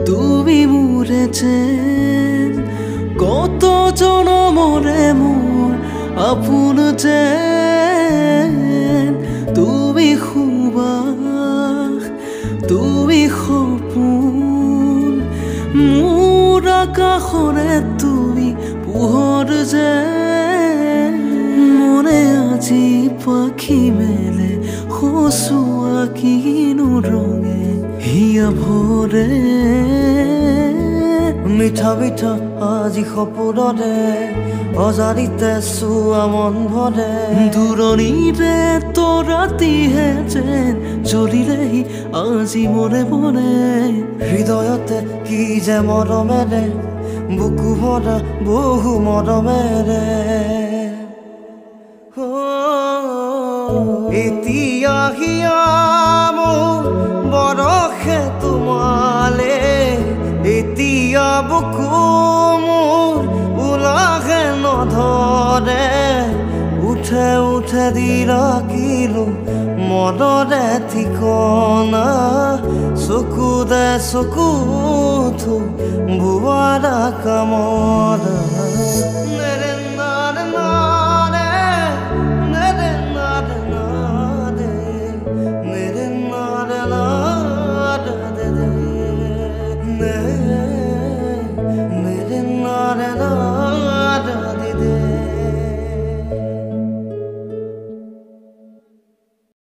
তুমি মোৰে চেন কত জনমৰে মোৰ আপোন চেন তুমি সুবাস তুমি সপোন মোৰ আকাশৰে তুমি পোহৰ যেন মনে আজি পাখি মেলে হচুৱা কিনো ৰঙে হিয়া ভৰে মিঠা মিঠা আজি সপোনতে অজানিতে চোৱা মন ভৰে দূৰণিৰে তৰাতিহে যেন জ্বলিলেহি আজি মনে মনে হৃদয়তে কি যে মৰমেৰে বুকু ভৰা বহু মৰমেৰে এতিয়া হিয়া মোৰ বৰষে তোমালে এতিয়া বুকু মোৰ উলাহে নধৰে উঠে উঠে দিলা কিলো মনৰে ঠিকনা চকুতে চকু থো বুবাৰা কামনা